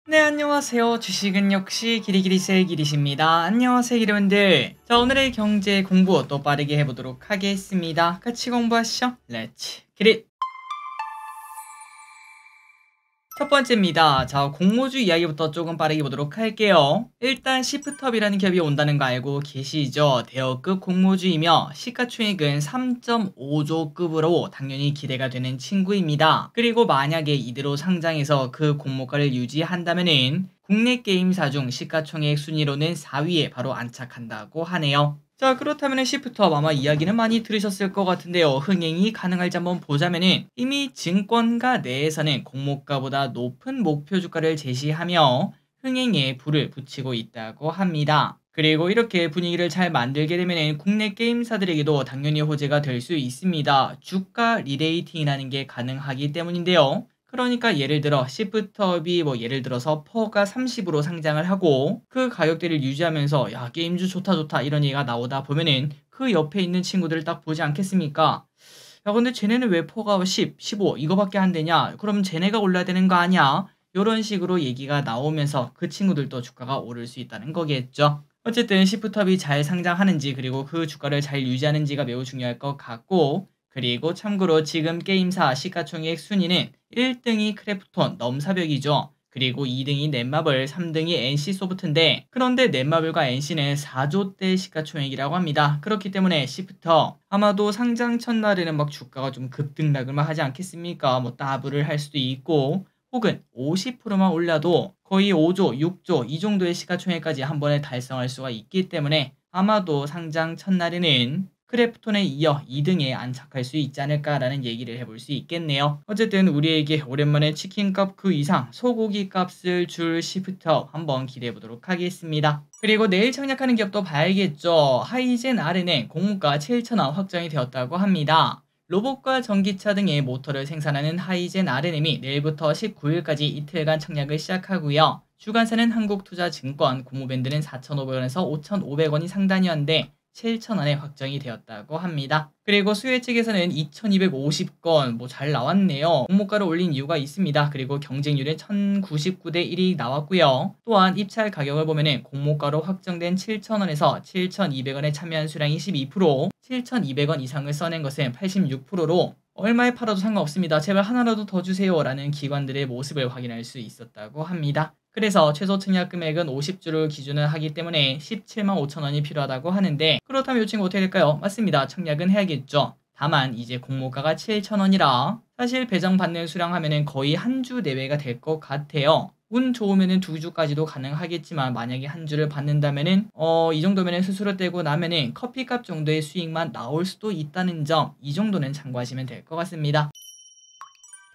네, 안녕하세요. 주식은 역시 기리기리세의 기리십니다. 안녕하세요, 기리분들. 자, 오늘의 경제 공부 또 빠르게 해보도록 하겠습니다. 같이 공부하시죠. 렛츠 기릿! 첫 번째입니다. 자, 공모주 이야기부터 조금 빠르게 보도록 할게요. 일단 시프트업이라는 기업이 온다는 거 알고 계시죠? 대여급 공모주이며 시가총액은 3.5조급으로 당연히 기대가 되는 친구입니다. 그리고 만약에 이대로 상장해서 그 공모가를 유지한다면은 국내 게임사 중 시가총액 순위로는 4위에 바로 안착한다고 하네요. 자, 그렇다면 시프트업 아마 이야기는 많이 들으셨을 것 같은데요. 흥행이 가능할지 한번 보자면은 이미 증권가 내에서는 공모가보다 높은 목표 주가를 제시하며 흥행에 불을 붙이고 있다고 합니다. 그리고 이렇게 분위기를 잘 만들게 되면 국내 게임사들에게도 당연히 호재가 될 수 있습니다. 주가 리레이팅이라는 게 가능하기 때문인데요. 그러니까 예를 들어 시프트업이 예를 들어서 퍼가 30으로 상장을 하고 그 가격대를 유지하면서 야, 게임주 좋다 이런 얘기가 나오다 보면은 그 옆에 있는 친구들을 딱 보지 않겠습니까? 야, 근데 쟤네는 왜 퍼가 10, 15 이거밖에 안 되냐? 그럼 쟤네가 올라야 되는 거 아니야? 이런 식으로 얘기가 나오면서 그 친구들도 주가가 오를 수 있다는 거겠죠. 어쨌든 시프트업이 잘 상장하는지 그리고 그 주가를 잘 유지하는지가 매우 중요할 것 같고, 그리고 참고로 지금 게임사 시가총액 순위는 1등이 크래프톤 넘사벽이죠. 그리고 2등이 넷마블, 3등이 NC소프트인데, 그런데 넷마블과 NC는 4조대 시가총액이라고 합니다. 그렇기 때문에 시프터 아마도 상장 첫날에는 막 주가가 좀 급등락을 하지 않겠습니까? 따블을 할 수도 있고 혹은 50%만 올라도 거의 5조, 6조 이 정도의 시가총액까지 한 번에 달성할 수가 있기 때문에 아마도 상장 첫날에는 크래프톤에 이어 2등에 안착할 수 있지 않을까라는 얘기를 해볼 수 있겠네요. 어쨌든 우리에게 오랜만에 치킨값 그 이상 소고기 값을 줄 시프트업 한번 기대해 보도록 하겠습니다. 그리고 내일 청약하는 기업도 봐야겠죠. 하이젠 R는 공모가 7,000원 확정이 되었다고 합니다. 로봇과 전기차 등의 모터를 생산하는 하이젠 RNM이 내일부터 19일까지 이틀간 청약을 시작하고요. 주관사는 한국투자증권, 공모밴드는 4,500원에서 5,500원이 상단이었는데 7,000원에 확정이 되었다고 합니다. 그리고 수혜 측에서는 2,250건 잘 나왔네요. 공모가를 올린 이유가 있습니다. 그리고 경쟁률은 1,099대 1이 나왔고요. 또한 입찰 가격을 보면은 공모가로 확정된 7,000원에서 7,200원에 참여한 수량이 12%, 7,200원 이상을 써낸 것은 86%로 얼마에 팔아도 상관없습니다. 제발 하나라도 더 주세요 라는 기관들의 모습을 확인할 수 있었다고 합니다. 그래서 최소 청약 금액은 50주를 기준으로 하기 때문에 17만 5천 원이 필요하다고 하는데, 그렇다면 이 친구 어떻게 될까요? 맞습니다. 청약은 해야겠죠. 다만 이제 공모가가 7,000원이라 사실 배정받는 수량 하면은 거의 한 주 내외가 될 것 같아요. 운 좋으면은 2주까지도 가능하겠지만 만약에 한 주를 받는다면은 이 정도면은 수수료 떼고 나면은 커피값 정도의 수익만 나올 수도 있다는 점, 이 정도는 참고하시면 될 것 같습니다.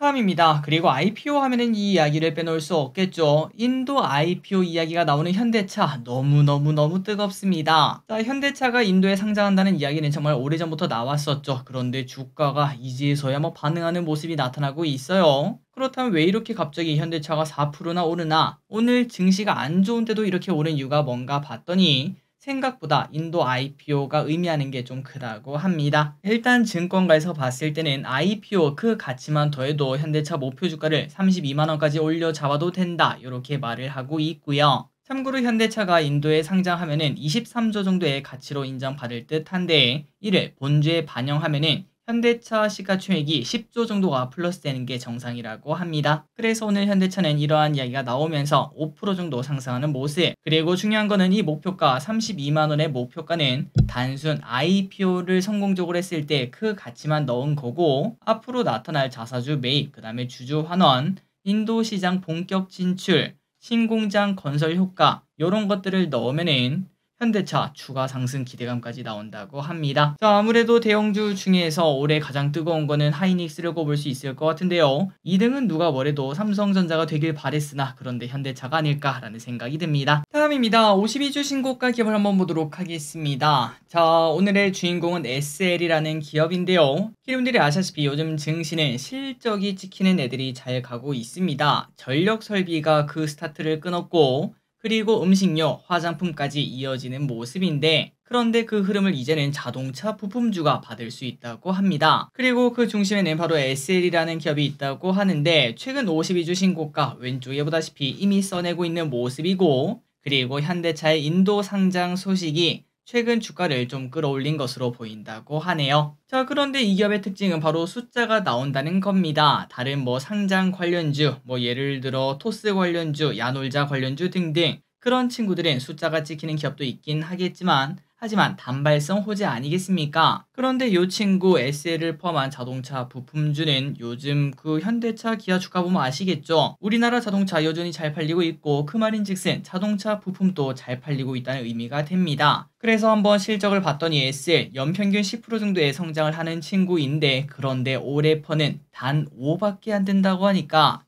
다음입니다. 그리고 IPO 하면은 이 이야기를 빼놓을 수 없겠죠. 인도 IPO 이야기가 나오는 현대차 너무 뜨겁습니다. 자, 현대차가 인도에 상장한다는 이야기는 정말 오래전부터 나왔었죠. 그런데 주가가 이제서야 반응하는 모습이 나타나고 있어요. 그렇다면 왜 이렇게 갑자기 현대차가 4%나 오르나? 오늘 증시가 안 좋은데도 이렇게 오른 이유가 뭔가 봤더니 생각보다 인도 IPO가 의미하는 게 좀 크다고 합니다. 일단 증권가에서 봤을 때는 IPO 그 가치만 더해도 현대차 목표 주가를 32만원까지 올려 잡아도 된다, 이렇게 말을 하고 있고요. 참고로 현대차가 인도에 상장하면은 23조 정도의 가치로 인정받을 듯한데, 이를 본주에 반영하면은 현대차 시가총액이 10조 정도가 플러스되는 게 정상이라고 합니다. 그래서 오늘 현대차는 이러한 이야기가 나오면서 5% 정도 상승하는 모습, 그리고 중요한 거는 이 목표가 32만원의 목표가는 단순 IPO를 성공적으로 했을 때 그 가치만 넣은 거고, 앞으로 나타날 자사주 매입, 그 다음에 주주 환원, 인도 시장 본격 진출, 신공장 건설 효과 이런 것들을 넣으면은 현대차 추가 상승 기대감까지 나온다고 합니다. 자, 아무래도 대형주 중에서 올해 가장 뜨거운 거는 하이닉스를 꼽을 수 있을 것 같은데요. 2등은 누가 뭐래도 삼성전자가 되길 바랬으나 그런데 현대차가 아닐까라는 생각이 듭니다. 다음입니다. 52주 신고가 기업을 한번 보도록 하겠습니다. 자, 오늘의 주인공은 SL이라는 기업인데요. 여러분들이 아시다시피 요즘 증시는 실적이 찍히는 애들이 잘 가고 있습니다. 전력 설비가 그 스타트를 끊었고, 그리고 음식료, 화장품까지 이어지는 모습인데, 그런데 그 흐름을 이제는 자동차 부품주가 받을 수 있다고 합니다. 그리고 그 중심에는 바로 SL이라는 기업이 있다고 하는데 최근 52주 신고가 왼쪽에 보다시피 이미 써내고 있는 모습이고, 그리고 현대차의 인도 상장 소식이 최근 주가를 좀 끌어올린 것으로 보인다고 하네요. 자, 그런데 이 기업의 특징은 바로 숫자가 나온다는 겁니다. 다른 뭐 상장 관련주, 뭐 예를 들어 토스 관련주, 야놀자 관련주 등등 그런 친구들은 숫자가 찍히는 기업도 있긴 하겠지만, 하지만 단발성 호재 아니겠습니까? 그런데 이 친구 SL을 포함한 자동차 부품주는 요즘 그 현대차, 기아 주가 보면 아시겠죠? 우리나라 자동차 여전히 잘 팔리고 있고, 그 말인즉슨 자동차 부품도 잘 팔리고 있다는 의미가 됩니다. 그래서 한번 실적을 봤더니 SL 연평균 10% 정도의 성장을 하는 친구인데, 그런데 올해 퍼는 단 5밖에 안 된다고 하니까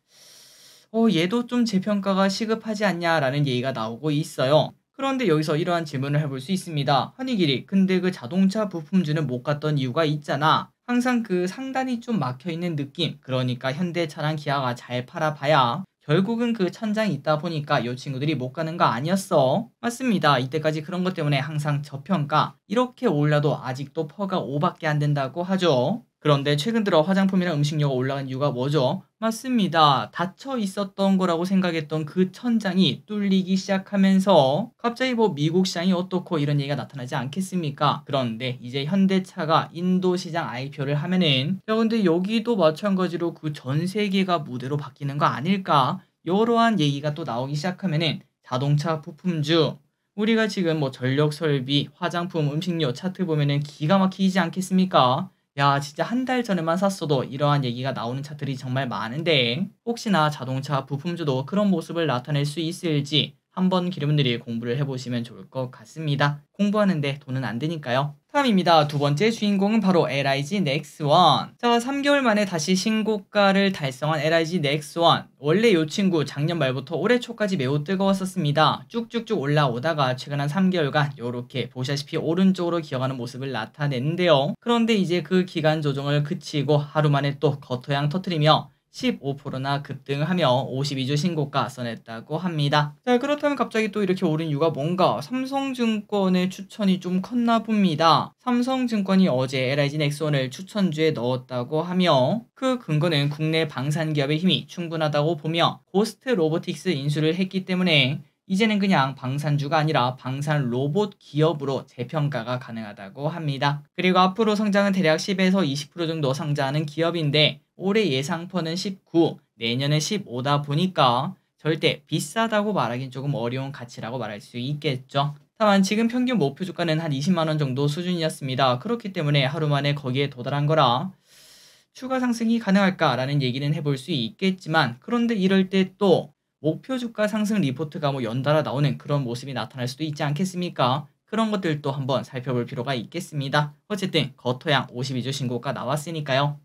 얘도 좀 재평가가 시급하지 않냐라는 얘기가 나오고 있어요. 그런데 여기서 이러한 질문을 해볼 수 있습니다. 한이길이, 근데 그 자동차 부품주는 못 갔던 이유가 있잖아. 항상 그 상단이 좀 막혀있는 느낌. 그러니까 현대차랑 기아가 잘 팔아봐야 결국은 그 천장이 있다 보니까 이 친구들이 못 가는 거 아니었어? 맞습니다. 이때까지 그런 것 때문에 항상 저평가. 이렇게 올라도 아직도 퍼가 5밖에 안 된다고 하죠. 그런데 최근 들어 화장품이나 음식료가 올라간 이유가 뭐죠? 맞습니다. 닫혀 있었던 거라고 생각했던 그 천장이 뚫리기 시작하면서 갑자기 뭐 미국 시장이 어떻고 이런 얘기가 나타나지 않겠습니까? 그런데 이제 현대차가 인도 시장 IPO를 하면은, 야 근데 여기도 마찬가지로 그 전 세계가 무대로 바뀌는 거 아닐까? 이러한 얘기가 또 나오기 시작하면은 자동차 부품주, 우리가 지금 뭐 전력 설비, 화장품, 음식료 차트 보면은 기가 막히지 않겠습니까? 야, 진짜 한 달 전에만 샀어도 이러한 얘기가 나오는 차들이 정말 많은데, 혹시나 자동차 부품주도 그런 모습을 나타낼 수 있을지 한번 기르분들이 공부를 해보시면 좋을 것 같습니다. 공부하는데 돈은 안 드니까요. 다음입니다. 두 번째 주인공은 바로 LIG 넥스원. 자, 3개월 만에 다시 신고가를 달성한 LIG 넥스원. 원래 이 친구 작년 말부터 올해 초까지 매우 뜨거웠었습니다. 쭉쭉쭉 올라오다가 최근 한 3개월간 이렇게 보시다시피 오른쪽으로 기어가는 모습을 나타냈는데요. 그런데 이제 그 기간 조정을 그치고 하루 만에 또 거토양 터트리며 15%나 급등하며 52주 신고가 써냈다고 합니다. 자, 그렇다면 갑자기 또 이렇게 오른 이유가 뭔가? 삼성증권의 추천이 좀 컸나 봅니다. 삼성증권이 어제 LIG 넥스원을 추천주에 넣었다고 하며, 그 근거는 국내 방산기업의 힘이 충분하다고 보며 고스트 로보틱스 인수를 했기 때문에 이제는 그냥 방산주가 아니라 방산 로봇 기업으로 재평가가 가능하다고 합니다. 그리고 앞으로 성장은 대략 10에서 20% 정도 성장하는 기업인데, 올해 예상퍼는 19, 내년에 15다 보니까 절대 비싸다고 말하기는 조금 어려운 가치라고 말할 수 있겠죠. 다만 지금 평균 목표 주가는 한 20만원 정도 수준이었습니다. 그렇기 때문에 하루 만에 거기에 도달한 거라 추가 상승이 가능할까라는 얘기는 해볼 수 있겠지만, 그런데 이럴 때 또 목표 주가 상승 리포트가 뭐 연달아 나오는 그런 모습이 나타날 수도 있지 않겠습니까? 그런 것들도 한번 살펴볼 필요가 있겠습니다. 어쨌든 거토양 52주 신고가 나왔으니까요.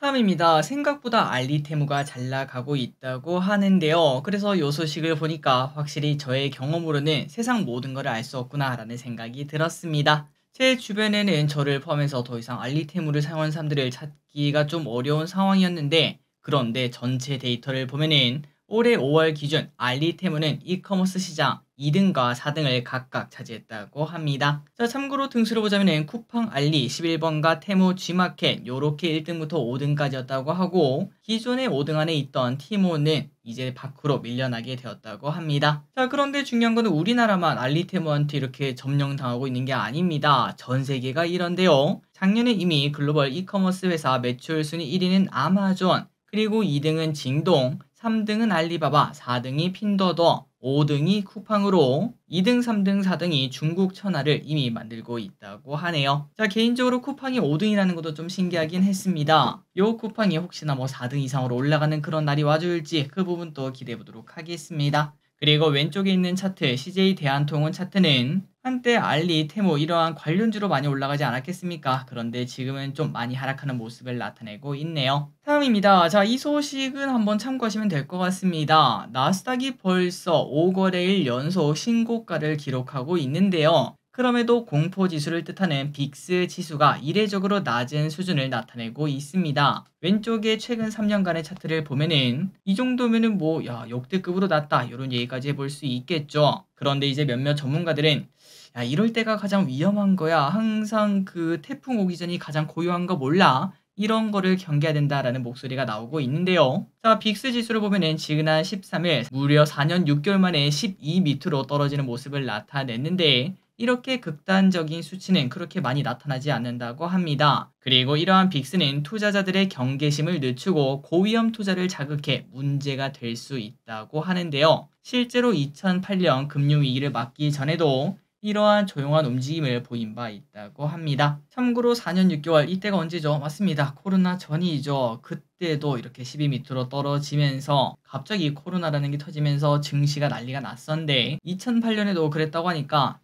다음입니다. 생각보다 알리테무가 잘 나가고 있다고 하는데요. 그래서 이 소식을 보니까 확실히 저의 경험으로는 세상 모든 걸 알 수 없구나 라는 생각이 들었습니다. 제 주변에는 저를 포함해서 더 이상 알리테무를 사용한 사람들을 찾기가 좀 어려운 상황이었는데, 그런데 전체 데이터를 보면은 올해 5월 기준 알리테무는 이커머스 시장 2등과 4등을 각각 차지했다고 합니다. 자, 참고로 등수를 보자면 쿠팡 알리 11번과 테무 G마켓 요렇게 1등부터 5등까지였다고 하고, 기존의 5등 안에 있던 티모는 이제 밖으로 밀려나게 되었다고 합니다. 자, 그런데 중요한 거는 우리나라만 알리테무한테 이렇게 점령당하고 있는 게 아닙니다. 전 세계가 이런데요. 작년에 이미 글로벌 이커머스 회사 매출 순위 1위는 아마존, 그리고 2등은 징동, 3등은 알리바바, 4등이 핀더더, 5등이 쿠팡으로 2등, 3등, 4등이 중국 천하를 이미 만들고 있다고 하네요. 자, 개인적으로 쿠팡이 5등이라는 것도 좀 신기하긴 했습니다. 요 쿠팡이 혹시나 뭐 4등 이상으로 올라가는 그런 날이 와줄지 그 부분도 기대해 보도록 하겠습니다. 그리고 왼쪽에 있는 차트 CJ 대한통운 차트는 한때 알리, 테무 이러한 관련주로 많이 올라가지 않았겠습니까? 그런데 지금은 좀 많이 하락하는 모습을 나타내고 있네요. 다음입니다. 자, 이 소식은 한번 참고하시면 될 것 같습니다. 나스닥이 벌써 5거래일 연속 신고가를 기록하고 있는데요. 그럼에도 공포지수를 뜻하는 빅스 지수가 이례적으로 낮은 수준을 나타내고 있습니다. 왼쪽에 최근 3년간의 차트를 보면은 이 정도면은 뭐 야 역대급으로 낮다 이런 얘기까지 해볼 수 있겠죠. 그런데 이제 몇몇 전문가들은 야 이럴 때가 가장 위험한 거야. 항상 그 태풍 오기 전이 가장 고요한 거 몰라. 이런 거를 경계해야 된다라는 목소리가 나오고 있는데요. 자, 빅스 지수를 보면은 지난 13일 무려 4년 6개월 만에 12 밑으로 떨어지는 모습을 나타냈는데 이렇게 극단적인 수치는 그렇게 많이 나타나지 않는다고 합니다. 그리고 이러한 빅스는 투자자들의 경계심을 늦추고 고위험 투자를 자극해 문제가 될 수 있다고 하는데요. 실제로 2008년 금융위기를 막기 전에도 이러한 조용한 움직임을 보인 바 있다고 합니다. 참고로 4년 6개월 이때가 언제죠? 맞습니다. 코로나 전이죠. 그때도 이렇게 12 밑으로 떨어지면서 갑자기 코로나라는 게 터지면서 증시가 난리가 났었는데 2008년에도 그랬다고 하니까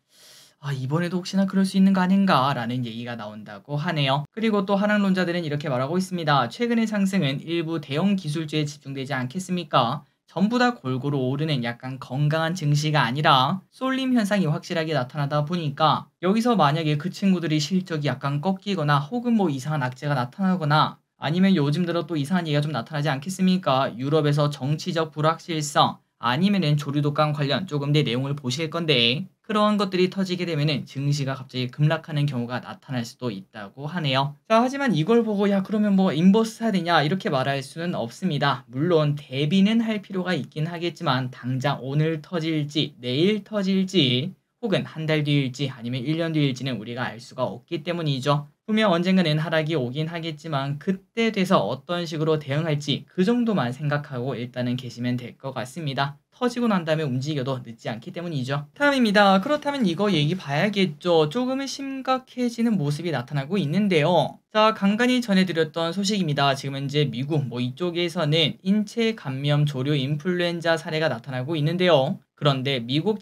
이번에도 혹시나 그럴 수 있는 거 아닌가라는 얘기가 나온다고 하네요. 그리고 또 한학론자들은 이렇게 말하고 있습니다. 최근의 상승은 일부 대형 기술주에 집중되지 않겠습니까? 전부 다 골고루 오르는 약간 건강한 증시가 아니라 쏠림 현상이 확실하게 나타나다 보니까 여기서 만약에 그 친구들이 실적이 약간 꺾이거나 혹은 뭐 이상한 악재가 나타나거나 아니면 요즘 들어 또 이상한 얘기가 좀 나타나지 않겠습니까? 유럽에서 정치적 불확실성 아니면은 조류독감 관련 조금 더 내용을 보실 건데 그런 것들이 터지게 되면은 증시가 갑자기 급락하는 경우가 나타날 수도 있다고 하네요. 자, 하지만 이걸 보고 야 그러면 뭐 인버스 사야 되냐 이렇게 말할 수는 없습니다. 물론 대비는 할 필요가 있긴 하겠지만 당장 오늘 터질지 내일 터질지 혹은 한 달 뒤일지 아니면 1년 뒤일지는 우리가 알 수가 없기 때문이죠. 분명 언젠가는 하락이 오긴 하겠지만 그때 돼서 어떤 식으로 대응할지 그 정도만 생각하고 일단은 계시면 될 것 같습니다. 터지고 난 다음에 움직여도 늦지 않기 때문이죠. 다음입니다. 그렇다면 이거 얘기 봐야겠죠. 조금은 심각해지는 모습이 나타나고 있는데요. 자, 간간히 전해드렸던 소식입니다. 지금 현재 미국 이쪽에서는 인체 감염 조류 인플루엔자 사례가 나타나고 있는데요. 그런데 미국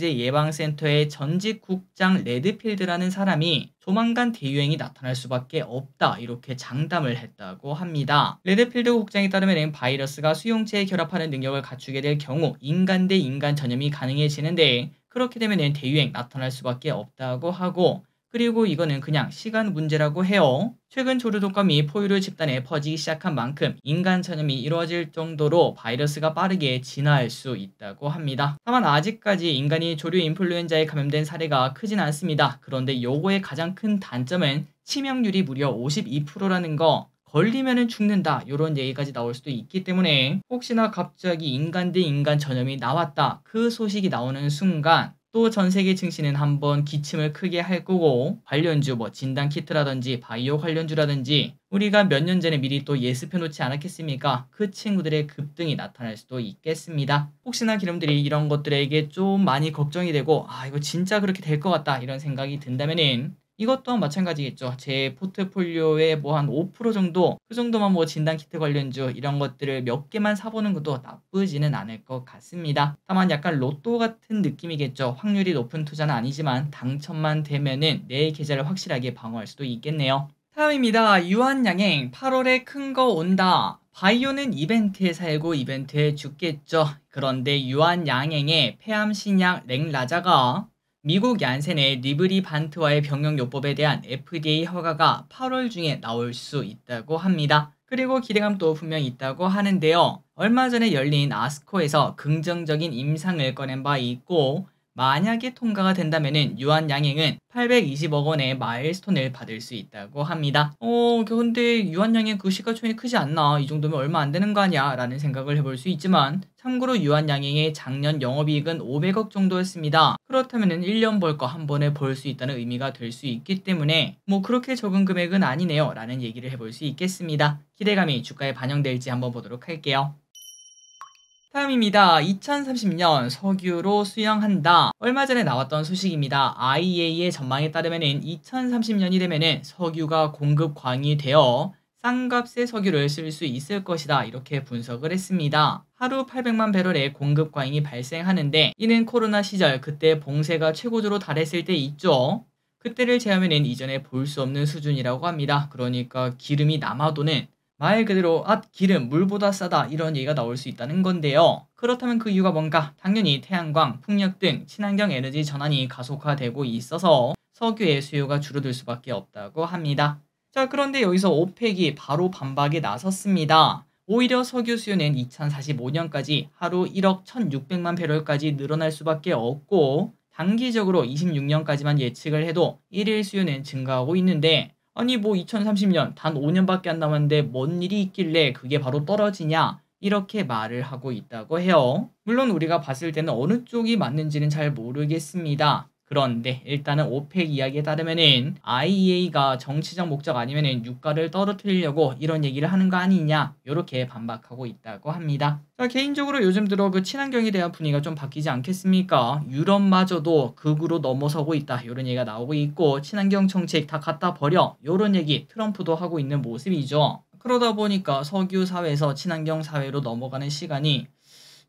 질병통제예방센터의 전직 국장 레드필드라는 사람이 조만간 대유행이 나타날 수밖에 없다 이렇게 장담을 했다고 합니다. 레드필드 국장에 따르면 바이러스가 수용체에 결합하는 능력을 갖추게 될 경우 인간 대 인간 전염이 가능해지는데 그렇게 되면 대유행 나타날 수밖에 없다고 하고 그리고 이거는 그냥 시간 문제라고 해요. 최근 조류독감이 포유류 집단에 퍼지기 시작한 만큼 인간 전염이 이루어질 정도로 바이러스가 빠르게 진화할 수 있다고 합니다. 다만 아직까지 인간이 조류 인플루엔자에 감염된 사례가 크진 않습니다. 그런데 요거의 가장 큰 단점은 치명률이 무려 52%라는 거. 걸리면은 죽는다 이런 얘기까지 나올 수도 있기 때문에 혹시나 갑자기 인간 대 인간 전염이 나왔다 그 소식이 나오는 순간 또 전 세계 증시는 한번 기침을 크게 할 거고 관련주 진단 키트라든지 바이오 관련주라든지 우리가 몇 년 전에 미리 또 예습해 놓지 않았겠습니까? 그 친구들의 급등이 나타날 수도 있겠습니다. 혹시나 기름들이 이런 것들에게 좀 많이 걱정이 되고 이거 진짜 그렇게 될 것 같다 이런 생각이 든다면은 이것 또한 마찬가지겠죠. 제 포트폴리오의 한 5% 정도 그 정도만 진단 키트 관련주 이런 것들을 몇 개만 사보는 것도 나쁘지는 않을 것 같습니다. 다만 약간 로또 같은 느낌이겠죠. 확률이 높은 투자는 아니지만 당첨만 되면은 내 계좌를 확실하게 방어할 수도 있겠네요. 다음입니다. 유한양행 8월에 큰 거 온다. 바이오는 이벤트에 살고 이벤트에 죽겠죠. 그런데 유한양행의 폐암 신약 렉라자가 미국 얀센의 리브리반트와의 병용요법에 대한 FDA 허가가 8월 중에 나올 수 있다고 합니다. 그리고 기대감도 분명히 있다고 하는데요. 얼마 전에 열린 아스코에서 긍정적인 임상을 꺼낸 바 있고 만약에 통과가 된다면은 유한양행은 820억 원의 마일스톤을 받을 수 있다고 합니다. 근데 유한양행 그 시가총액이 크지 않나? 이 정도면 얼마 안 되는 거 아니야? 라는 생각을 해볼 수 있지만 참고로 유한양행의 작년 영업이익은 500억 정도였습니다. 그렇다면은 1년 벌 거 한 번에 벌 수 있다는 의미가 될 수 있기 때문에 그렇게 적은 금액은 아니네요. 라는 얘기를 해볼 수 있겠습니다. 기대감이 주가에 반영될지 한번 보도록 할게요. 다음입니다. 2030년 석유로 수영한다. 얼마 전에 나왔던 소식입니다. IEA의 전망에 따르면 2030년이 되면 석유가 공급 광이 되어 싼 값의 석유를 쓸 수 있을 것이다. 이렇게 분석을 했습니다. 하루 800만 배럴의 공급 과잉이 발생하는데 이는 코로나 시절 그때 봉쇄가 최고조로 달했을 때 있죠. 그때를 제하면 이전에 볼 수 없는 수준이라고 합니다. 그러니까 기름이 남아도는 말 그대로 기름 물보다 싸다 이런 얘기가 나올 수 있다는 건데요. 그렇다면 그 이유가 뭔가? 당연히 태양광, 풍력 등 친환경 에너지 전환이 가속화되고 있어서 석유의 수요가 줄어들 수밖에 없다고 합니다. 자, 그런데 여기서 오펙이 바로 반박에 나섰습니다. 오히려 석유 수요는 2045년까지 하루 1억 1,600만 배럴까지 늘어날 수밖에 없고 단기적으로 26년까지만 예측을 해도 일일 수요는 증가하고 있는데 아니 뭐 2030년 단 5년밖에 안 남았는데 뭔 일이 있길래 그게 바로 떨어지냐 이렇게 말을 하고 있다고 해요. 물론 우리가 봤을 때는 어느 쪽이 맞는지는 잘 모르겠습니다. 그런데 일단은 오펙 이야기에 따르면은 IEA가 정치적 목적 아니면은 유가를 떨어뜨리려고 이런 얘기를 하는 거 아니냐 이렇게 반박하고 있다고 합니다. 자, 개인적으로 요즘 들어 그 친환경에 대한 분위기가 좀 바뀌지 않겠습니까? 유럽마저도 극으로 넘어서고 있다 이런 얘기가 나오고 있고 친환경 정책 다 갖다 버려 이런 얘기 트럼프도 하고 있는 모습이죠. 그러다 보니까 석유 사회에서 친환경 사회로 넘어가는 시간이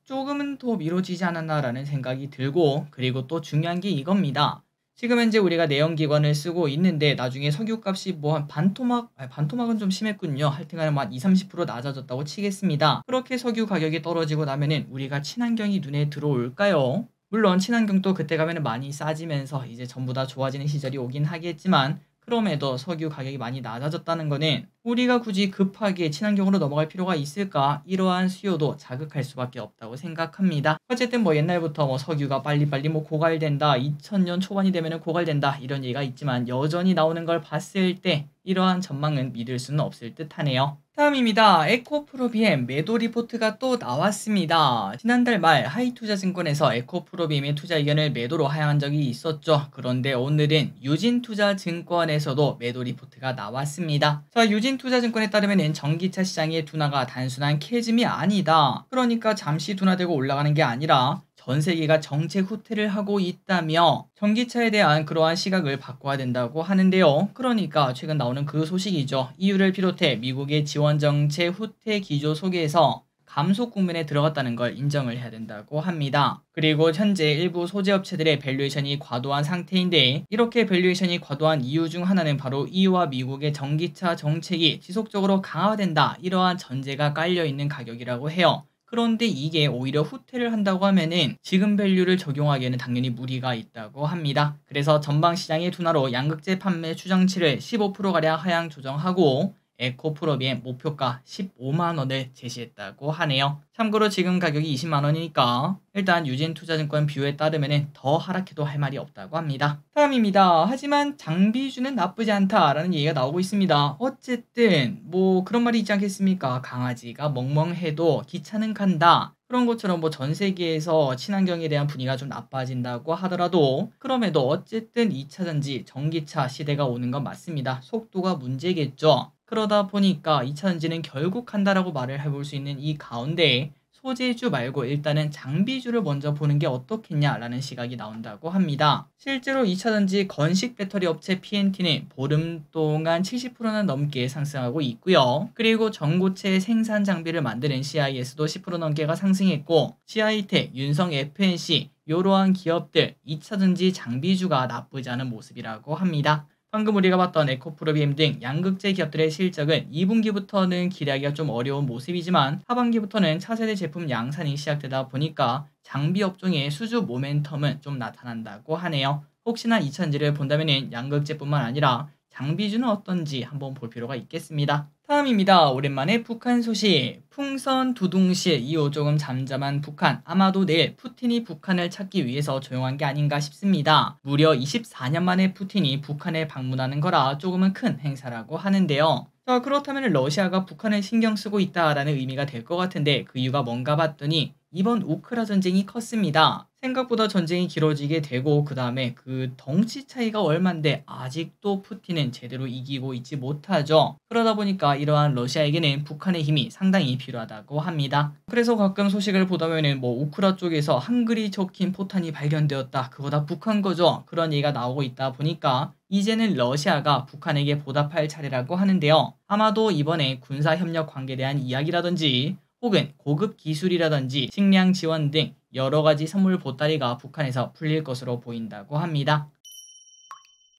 조금은 더 미뤄지지 않았나라는 생각이 들고 그리고 또 중요한 게 이겁니다. 지금 현재 우리가 내연기관을 쓰고 있는데 나중에 석유값이 뭐 한 반토막은 좀 심했군요. 하여튼간에 뭐 한 20-30% 낮아졌다고 치겠습니다. 그렇게 석유 가격이 떨어지고 나면은 우리가 친환경이 눈에 들어올까요? 물론 친환경도 그때 가면은 많이 싸지면서 이제 전부 다 좋아지는 시절이 오긴 하겠지만 그럼에도 석유 가격이 많이 낮아졌다는 거는 우리가 굳이 급하게 친환경으로 넘어갈 필요가 있을까? 이러한 수요도 자극할 수밖에 없다고 생각합니다. 어쨌든 뭐 옛날부터 뭐 석유가 빨리빨리 뭐 고갈된다, 2000년 초반이 되면은 고갈된다 이런 얘기가 있지만 여전히 나오는 걸 봤을 때 이러한 전망은 믿을 수는 없을 듯 하네요. 다음입니다. 에코프로비엠 매도 리포트가 또 나왔습니다. 지난달 말 하이투자증권에서 에코프로비엠의 투자 의견을 매도로 하향한 적이 있었죠. 그런데 오늘은 유진투자증권에서도 매도 리포트가 나왔습니다. 자, 유진투자증권에 따르면 전기차 시장의 둔화가 단순한 캐즘이 아니다. 그러니까 잠시 둔화되고 올라가는 게 아니라 전 세계가 정책 후퇴를 하고 있다며 전기차에 대한 그러한 시각을 바꿔야 된다고 하는데요. 그러니까 최근 나오는 그 소식이죠. EU를 비롯해 미국의 지원 정책 후퇴 기조 속에서 감속 국면에 들어갔다는 걸 인정을 해야 된다고 합니다. 그리고 현재 일부 소재 업체들의 밸류에이션이 과도한 상태인데 이렇게 밸류에이션이 과도한 이유 중 하나는 바로 EU와 미국의 전기차 정책이 지속적으로 강화된다 이러한 전제가 깔려있는 가격이라고 해요. 그런데 이게 오히려 후퇴를 한다고 하면은 지금 밸류를 적용하기에는 당연히 무리가 있다고 합니다. 그래서 전방 시장의 둔화로 양극재 판매 추정치를 15%가량 하향 조정하고 에코프로비엠 목표가 15만원을 제시했다고 하네요. 참고로 지금 가격이 20만원이니까 일단 유진투자증권 뷰에 따르면 더 하락해도 할 말이 없다고 합니다. 다음입니다. 하지만 장비주는 나쁘지 않다라는 얘기가 나오고 있습니다. 어쨌든 뭐 그런 말이 있지 않겠습니까? 강아지가 멍멍해도 기차는 간다. 그런 것처럼 뭐 전 세계에서 친환경에 대한 분위기가 좀 나빠진다고 하더라도 그럼에도 어쨌든 2차전지 전기차 시대가 오는 건 맞습니다. 속도가 문제겠죠. 그러다 보니까 2차전지는 결국 간다라고 말을 해볼 수 있는 이 가운데 소재주 말고 일단은 장비주를 먼저 보는 게 어떻겠냐라는 시각이 나온다고 합니다. 실제로 2차전지 건식 배터리 업체 PNT는 보름 동안 70%나 넘게 상승하고 있고요. 그리고 전고체 생산 장비를 만드는 CIS도 10% 넘게가 상승했고 CI텍, 윤성 FNC 이러한 기업들 2차전지 장비주가 나쁘지 않은 모습이라고 합니다. 방금 우리가 봤던 에코프로비엠 등 양극재 기업들의 실적은 2분기부터는 기대하기가 좀 어려운 모습이지만 하반기부터는 차세대 제품 양산이 시작되다 보니까 장비 업종의 수주 모멘텀은 좀 나타난다고 하네요. 혹시나 2차전지를 본다면 양극재뿐만 아니라 장비주는 어떤지 한번 볼 필요가 있겠습니다. 다음입니다. 오랜만에 북한 소식. 풍선 두둥실 이후 조금 잠잠한 북한. 아마도 내일 푸틴이 북한을 찾기 위해서 조용한 게 아닌가 싶습니다. 무려 24년 만에 푸틴이 북한에 방문하는 거라 조금은 큰 행사라고 하는데요. 자, 그렇다면 러시아가 북한을 신경 쓰고 있다라는 의미가 될 것 같은데 그 이유가 뭔가 봤더니 이번 우크라 전쟁이 컸습니다. 생각보다 전쟁이 길어지게 되고 그 다음에 그 덩치 차이가 얼만데 아직도 푸틴은 제대로 이기고 있지 못하죠. 그러다 보니까 이러한 러시아에게는 북한의 힘이 상당히 필요하다고 합니다. 그래서 가끔 소식을 보다 보면은 뭐 우크라 쪽에서 한글이 적힌 포탄이 발견되었다. 그거 다 북한 거죠. 그런 얘기가 나오고 있다 보니까 이제는 러시아가 북한에게 보답할 차례라고 하는데요. 아마도 이번에 군사협력 관계에 대한 이야기라든지 혹은 고급 기술이라든지 식량 지원 등 여러 가지 선물 보따리가 북한에서 풀릴 것으로 보인다고 합니다.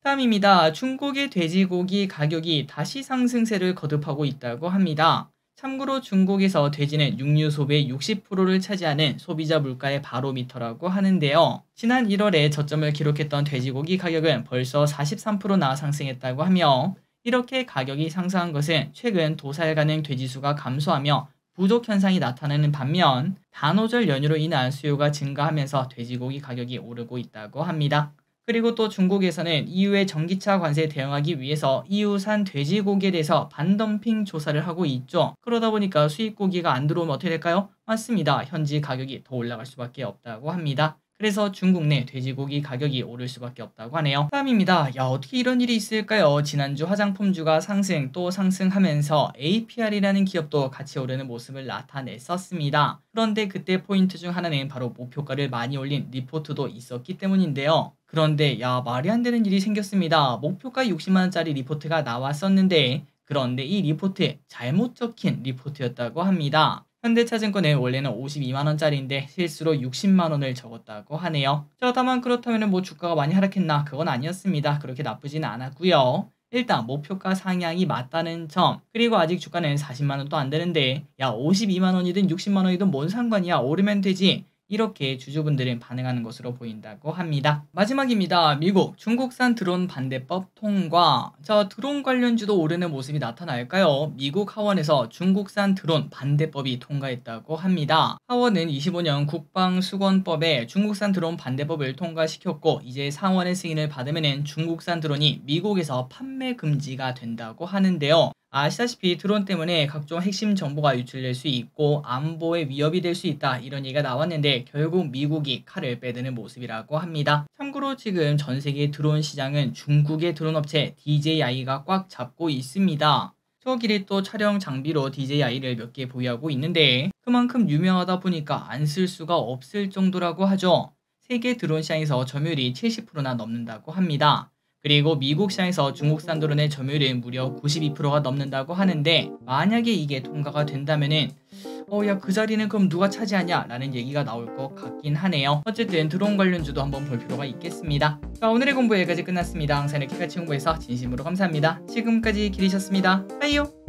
다음입니다. 중국의 돼지고기 가격이 다시 상승세를 거듭하고 있다고 합니다. 참고로 중국에서 돼지는 육류 소비의 60%를 차지하는 소비자 물가의 바로미터라고 하는데요. 지난 1월에 저점을 기록했던 돼지고기 가격은 벌써 43%나 상승했다고 하며, 이렇게 가격이 상승한 것은 최근 도살 가능 돼지 수가 감소하며 부족 현상이 나타나는 반면 단오절 연휴로 인한 수요가 증가하면서 돼지고기 가격이 오르고 있다고 합니다. 그리고 또 중국에서는 EU의 전기차 관세에 대응하기 위해서 EU산 돼지고기에 대해서 반덤핑 조사를 하고 있죠. 그러다 보니까 수입고기가 안 들어오면 어떻게 될까요? 맞습니다. 현지 가격이 더 올라갈 수밖에 없다고 합니다. 그래서 중국 내 돼지고기 가격이 오를 수밖에 없다고 하네요. 다음입니다. 야, 어떻게 이런 일이 있을까요? 지난주 화장품주가 상승 또 상승하면서 APR이라는 기업도 같이 오르는 모습을 나타냈었습니다. 그런데 그때 포인트 중 하나는 바로 목표가를 많이 올린 리포트도 있었기 때문인데요. 그런데 야, 말이 안 되는 일이 생겼습니다. 목표가 60만원짜리 리포트가 나왔었는데, 그런데 이 리포트에 잘못 적힌 리포트였다고 합니다. 현대차증권은 원래는 52만원짜리인데 실수로 60만원을 적었다고 하네요. 자, 다만 그렇다면 뭐 주가가 많이 하락했나? 그건 아니었습니다. 그렇게 나쁘지는 않았고요. 일단 목표가 상향이 맞다는 점, 그리고 아직 주가는 40만원도 안 되는데 야, 52만원이든 60만원이든 뭔 상관이야, 오르면 되지, 이렇게 주주분들은 반응하는 것으로 보인다고 합니다. 마지막입니다. 미국 중국산 드론 반대법 통과. 자, 드론 관련주도 오르는 모습이 나타날까요? 미국 하원에서 중국산 드론 반대법이 통과했다고 합니다. 하원은 25년 국방수권법에 중국산 드론 반대법을 통과시켰고, 이제 상원의 승인을 받으면 중국산 드론이 미국에서 판매 금지가 된다고 하는데요. 아시다시피 드론 때문에 각종 핵심 정보가 유출될 수 있고 안보에 위협이 될 수 있다, 이런 얘기가 나왔는데 결국 미국이 칼을 빼드는 모습이라고 합니다. 참고로 지금 전세계 드론 시장은 중국의 드론 업체 DJI가 꽉 잡고 있습니다. 저끼리 또 촬영 장비로 DJI를 몇 개 보유하고 있는데 그만큼 유명하다 보니까 안 쓸 수가 없을 정도라고 하죠. 세계 드론 시장에서 점유율이 70%나 넘는다고 합니다. 그리고 미국 시장에서 중국산 드론의 점유율은 무려 92%가 넘는다고 하는데, 만약에 이게 통과가 된다면은 야, 그 자리는 그럼 누가 차지하냐? 라는 얘기가 나올 것 같긴 하네요. 어쨌든 드론 관련주도 한번 볼 필요가 있겠습니다. 자, 오늘의 공부 여기까지 끝났습니다. 항상 이렇게 같이 공부해서 진심으로 감사합니다. 지금까지 기리셨습니다. 빠이요.